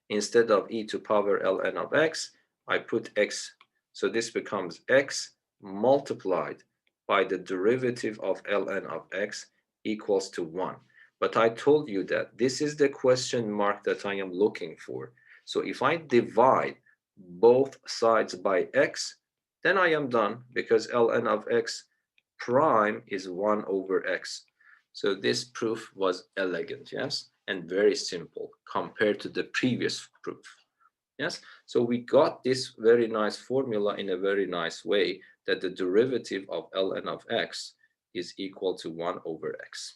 Instead of e to power ln of x, I put x. So this becomes x multiplied by the derivative of ln of x equals to 1. But I told you that this is the question mark that I am looking for. So if I divide both sides by x, then I am done, because ln of x prime is 1 over x. So this proof was elegant, yes, and very simple compared to the previous proof. Yes, so we got this very nice formula in a very nice way, that the derivative of ln of x is equal to 1 over x.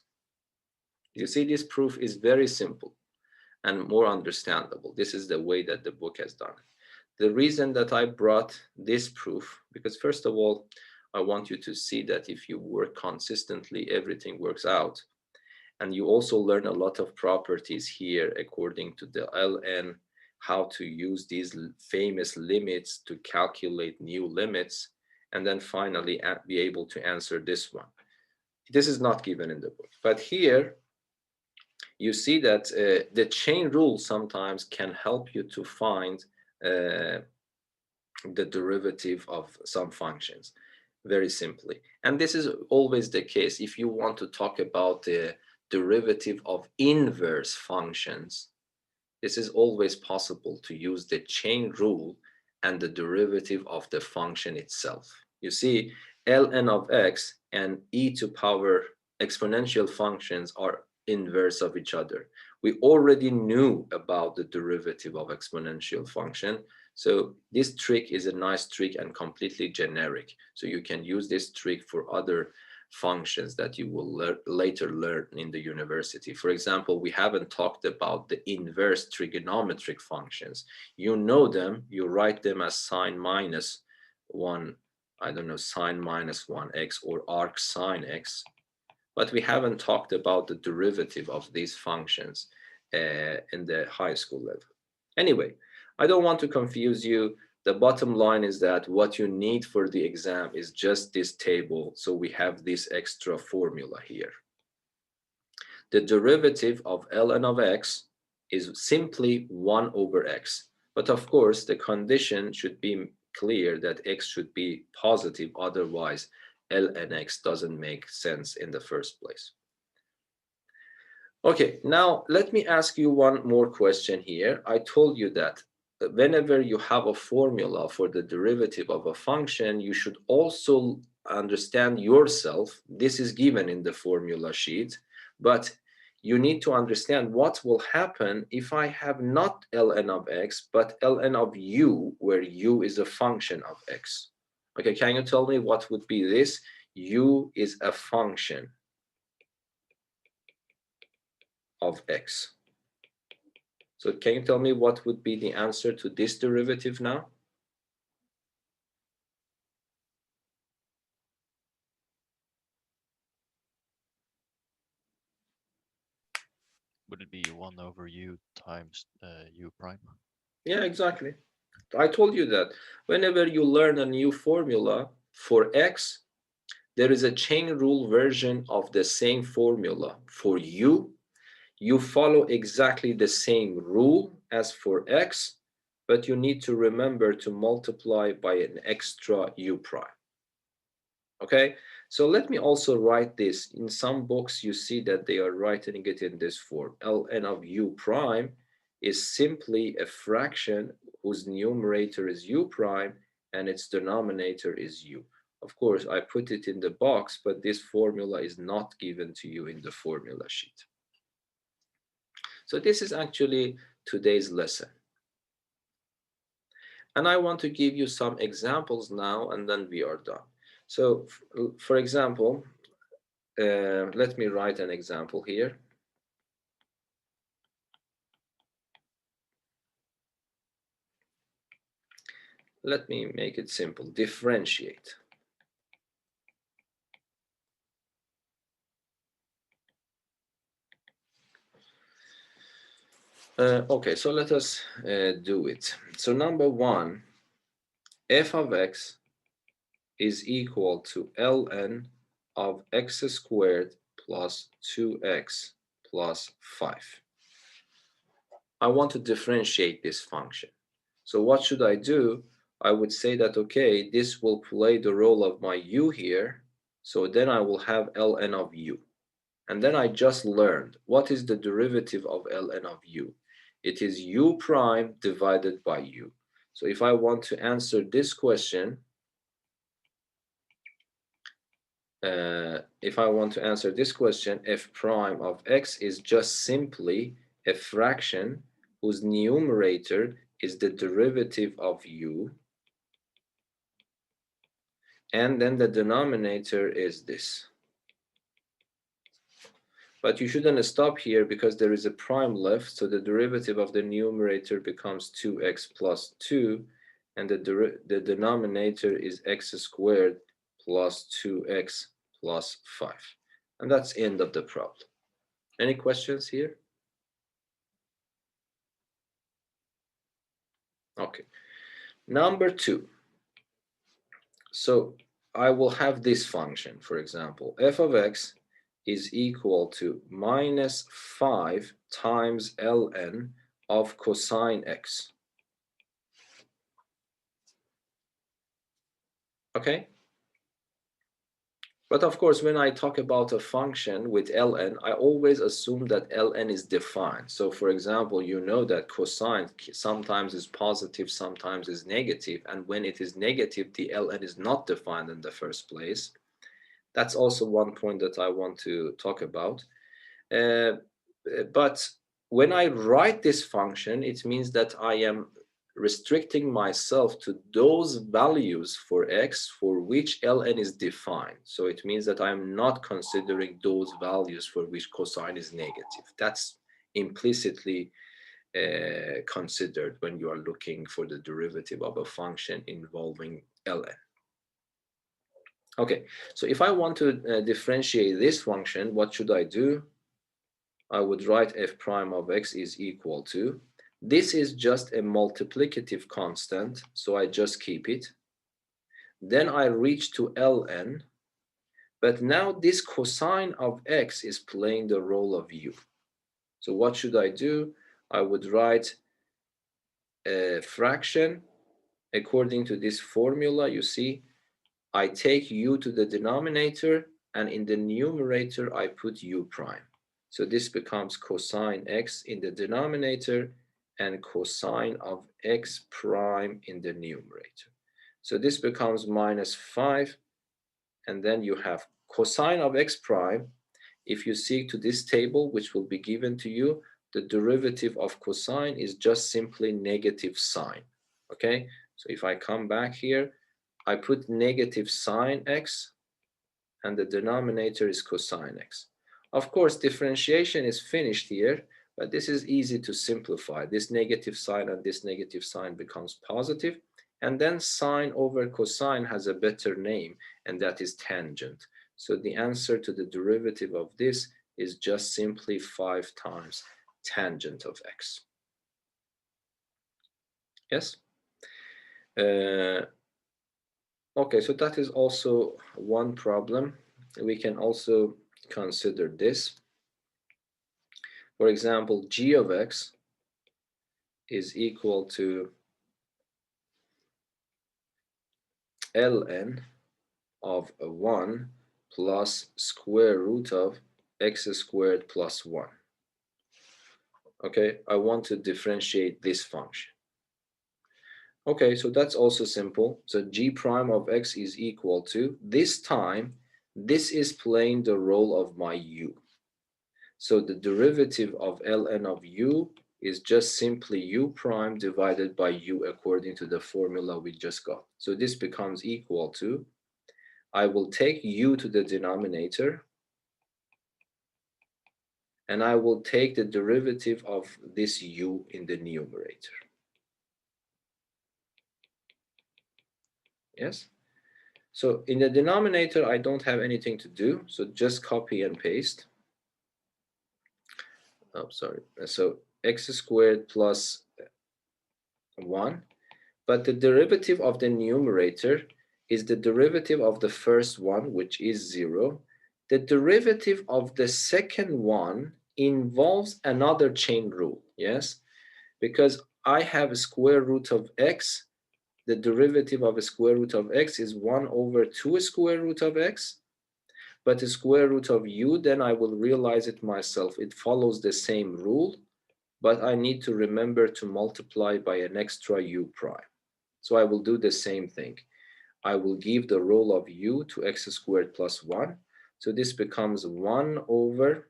You see, this proof is very simple and more understandable. This is the way that the book has done it. The reason that I brought this proof, because first of all, I want you to see that if you work consistently, everything works out. And you also learn a lot of properties here according to the ln, how to use these famous limits to calculate new limits, and then finally be able to answer this one. This is not given in the book, but here you see that the chain rule sometimes can help you to find the derivative of some functions very simply. And this is always the case if you want to talk about the derivative of inverse functions. This is always possible to use the chain rule and the derivative of the function itself. You see, ln of x and e to power exponential functions are inverse of each other. We already knew about the derivative of exponential function. So this trick is a nice trick and completely generic. So you can use this trick for other functions that you will later learn in the university. For example, we haven't talked about the inverse trigonometric functions. You know them, you write them as sine minus 1, I don't know, sine minus 1x or arc sine x. But we haven't talked about the derivative of these functions in the high school level. Anyway, I don't want to confuse you. The bottom line is that what you need for the exam is just this table. So we have this extra formula here. The derivative of ln of x is simply 1 over x. But of course, the condition should be clear that x should be positive. Otherwise, ln x doesn't make sense in the first place. Okay, now let me ask you one more question here. I told you that whenever you have a formula for the derivative of a function, you should also understand yourself. This is given in the formula sheet, but you need to understand what will happen if I have not ln of x, but ln of u, where u is a function of x. Okay, can you tell me what would be this? U is a function of x. So can you tell me what would be the answer to this derivative now? Would it be 1 over u times u prime? Yeah, exactly. I told you that whenever you learn a new formula for x, there is a chain rule version of the same formula. For u, you follow exactly the same rule as for x, but you need to remember to multiply by an extra u prime. Okay, so let me also write this. In some books, you see that they are writing it in this form. ln of u prime is simply a fraction whose numerator is u prime and its denominator is u. Of course, I put it in the box, but this formula is not given to you in the formula sheet. So this is actually today's lesson. And I want to give you some examples now, and then we are done. So, for example, let me write an example here. Let me make it simple. Differentiate. Okay, so let us do it. So number one, f of x is equal to ln of x squared plus 2x plus 5. I want to differentiate this function. So what should I do? I would say that, okay, this will play the role of my u here. So then I will have ln of u. And then I just learned what is the derivative of ln of u. It is u prime divided by u. So if I want to answer this question, f prime of x is just simply a fraction whose numerator is the derivative of u, and then the denominator is this. But you shouldn't stop here because there is a prime left, so the derivative of the numerator becomes 2x plus 2, and the denominator is x squared plus 2x plus 5. And that's the end of the problem. Any questions here? Okay. Number 2. So I will have this function, for example, f of x is equal to minus 5 times ln of cosine x. Okay? But of course, when I talk about a function with ln, I always assume that ln is defined. So for example, you know that cosine sometimes is positive, sometimes is negative. And when it is negative, the ln is not defined in the first place. That's also one point that I want to talk about. But when I write this function, it means that I am restricting myself to those values for x for which ln is defined. So it means that I'm not considering those values for which cosine is negative. That's implicitly considered when you are looking for the derivative of a function involving ln. Okay, so if I want to differentiate this function, what should I do? I would write f prime of x is equal to, this is just a multiplicative constant, so I just keep it. Then I reach to ln, but now this cosine of x is playing the role of u. So what should I do? I would write a fraction according to this formula. You see, I take u to the denominator, and in the numerator I put u prime. So this becomes cosine x in the denominator and cosine of x prime in the numerator. So this becomes minus 5, and then you have cosine of x prime. If you see to this table, which will be given to you, the derivative of cosine is just simply negative sine. Okay, so if I come back here, I put negative sine x, and the denominator is cosine x. Of course, differentiation is finished here, but this is easy to simplify. This negative sign and this negative sign becomes positive, and then sine over cosine has a better name, and that is tangent. So the answer to the derivative of this is just simply 5 times tangent of x. Yes? Okay, so that is also one problem. We can also consider this. For example, g of x is equal to ln of 1 plus square root of x squared plus 1. Okay, I want to differentiate this function. Okay, so that's also simple. So g prime of x is equal to, this time, this is playing the role of my u. So the derivative of ln of u is just simply u prime divided by u according to the formula we just got. So this becomes equal to, I will take u to the denominator, and I will take the derivative of this u in the numerator. Yes? So in the denominator, I don't have anything to do, so just copy and paste. Oh, sorry. So x squared plus 1, but the derivative of the numerator is the derivative of the first one, which is 0. The derivative of the second one involves another chain rule, yes? Because I have a square root of x, the derivative of a square root of x is 1 over 2 square root of x, but the square root of u, then I will realize it myself. It follows the same rule, but I need to remember to multiply by an extra u prime. So I will do the same thing. I will give the role of u to x squared plus 1. So this becomes 1 over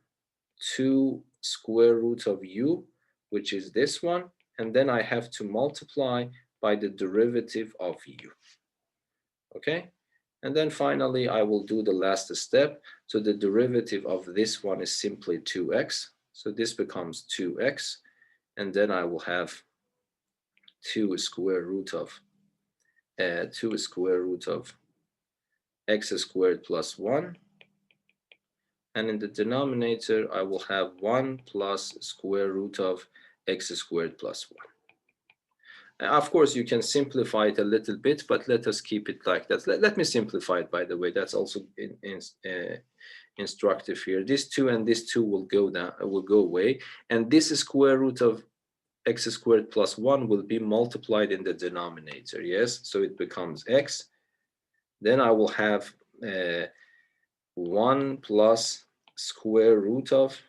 2 square root of u, which is this one. And then I have to multiply by the derivative of u. Okay? And then finally, I will do the last step. So the derivative of this one is simply 2x. So this becomes 2x. And then I will have 2 square root of x squared plus 1. And in the denominator, I will have 1 plus square root of x squared plus 1. Of course, you can simplify it a little bit, but let us keep it like that. Let me simplify it, by the way. That's also instructive here. This 2 and this 2 will go away. And this square root of x squared plus 1 will be multiplied in the denominator, yes? So it becomes x. Then I will have 1 plus square root of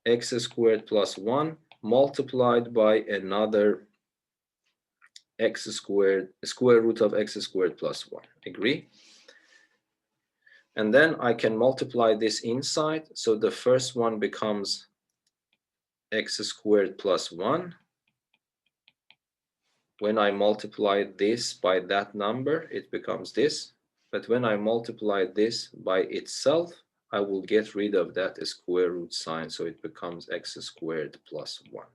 x squared plus 1 multiplied by another square root of x squared plus 1. Agree? And then I can multiply this inside. So the first one becomes x squared plus 1. When I multiply this by that number, it becomes this. But when I multiply this by itself, I will get rid of that square root sign. So it becomes x squared plus 1.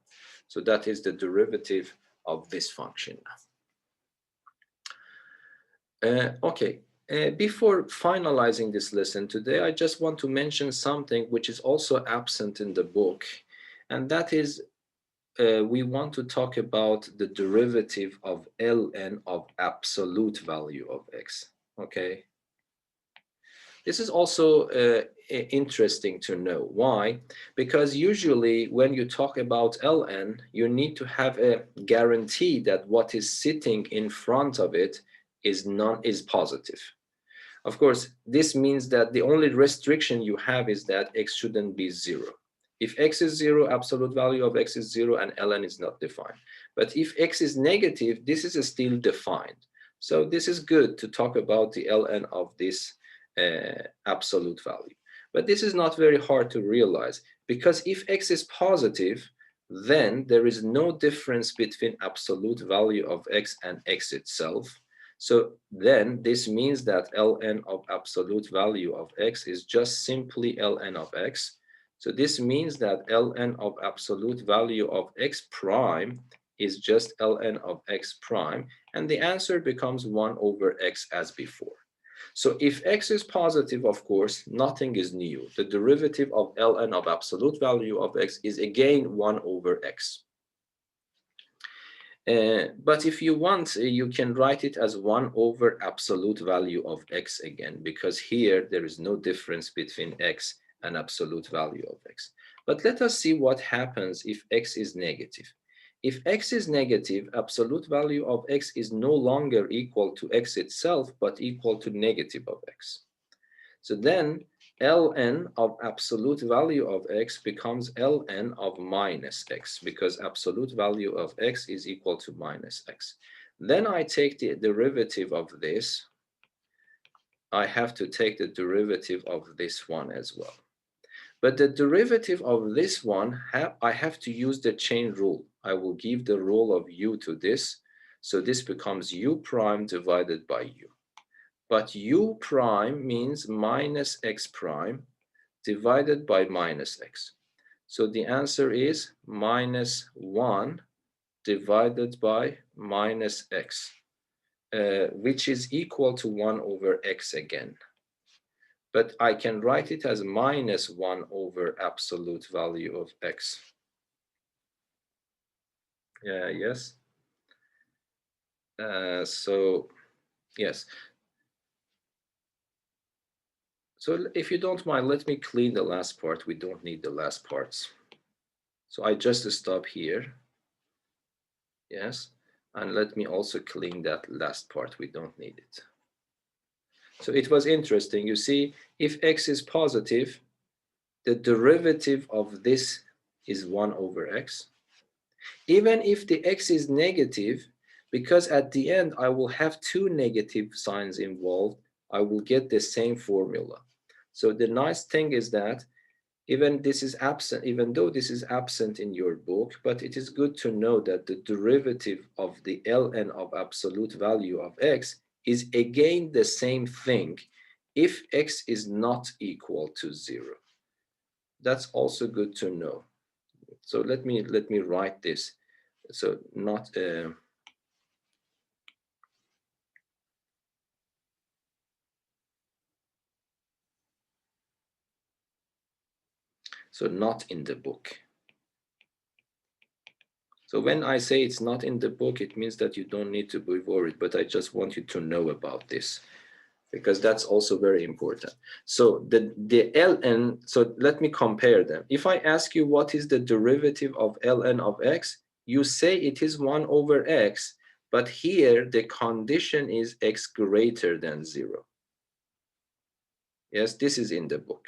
So that is the derivative of this function now. Okay, before finalizing this lesson today, I just want to mention something which is also absent in the book, and that is we want to talk about the derivative of ln of absolute value of x. Okay, this is also interesting to know. Why? Because usually when you talk about ln, you need to have a guarantee that what is sitting in front of it is positive. Of course, this means that the only restriction you have is that x shouldn't be 0. If x is 0, absolute value of x is 0 and ln is not defined. But if x is negative, this is still defined. So this is good to talk about the ln of this absolute value. But this is not very hard to realize, because if x is positive, then there is no difference between absolute value of x and x itself. So then this means that ln of absolute value of x is just simply ln of x. So this means that ln of absolute value of x prime is just ln of x prime, and the answer becomes 1 over x as before. So if x is positive, of course, nothing is new. The derivative of ln of absolute value of x is again 1 over x. But if you want, you can write it as 1 over absolute value of x again, because here there is no difference between x and absolute value of x. But let us see what happens if x is negative. If x is negative, absolute value of x is no longer equal to x itself, but equal to negative of x. So then ln of absolute value of x becomes ln of minus x, because absolute value of x is equal to minus x. Then I take the derivative of this. I have to take the derivative of this one as well. But the derivative of this one, I have to use the chain rule. I will give the rule of u to this. So this becomes u prime divided by u. But u prime means minus x prime divided by minus x. So the answer is minus 1 divided by minus x, which is equal to 1 over x again. But I can write it as minus 1 over absolute value of x. Yes. So, yes. So if you don't mind, let me clean the last part. We don't need the last parts. So I just stop here. Yes. And let me also clean that last part. We don't need it. So it was interesting. You see, if x is positive, the derivative of this is 1 over x. Even if the x is negative, because at the end I will have two negative signs involved, I will get the same formula. So the nice thing is that even this is absent, even though this is absent in your book, but it is good to know that the derivative of the ln of absolute value of x is again the same thing if x is not equal to 0. That's also good to know. So let me write this. So not so not in the book. So when I say it's not in the book, it means that you don't need to be worried, but I just want you to know about this, because that's also very important. So the ln, so let me compare them. If I ask you what is the derivative of ln of x, you say it is 1 over x, but here the condition is x greater than 0. Yes, this is in the book.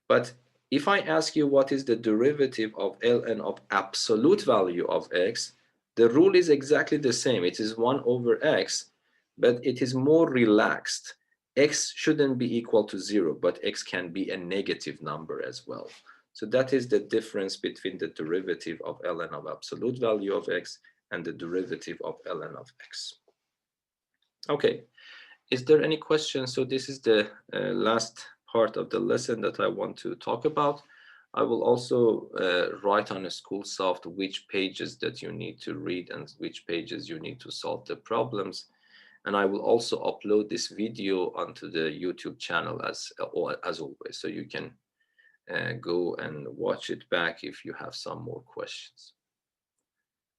But if I ask you what is the derivative of ln of absolute value of x, the rule is exactly the same. It is 1 over x, but it is more relaxed. X shouldn't be equal to 0, but x can be a negative number as well. So that is the difference between the derivative of ln of absolute value of x and the derivative of ln of x. Okay, is there any questions? So this is the last part of the lesson that I want to talk about. I will also write on a SchoolSoft which pages that you need to read and which pages you need to solve the problems. And I will also upload this video onto the YouTube channel as always, so you can go and watch it back if you have some more questions.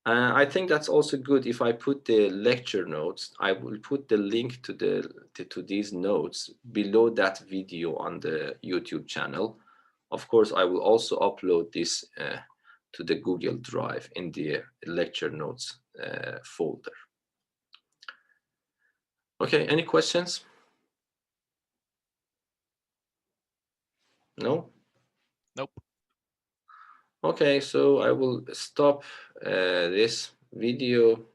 I think that's also good. If I put the lecture notes, I will put the link to these notes below that video on the YouTube channel. Of course, I will also upload this to the Google Drive in the lecture notes folder. Okay, any questions? No? Nope. Okay, so I will stop this video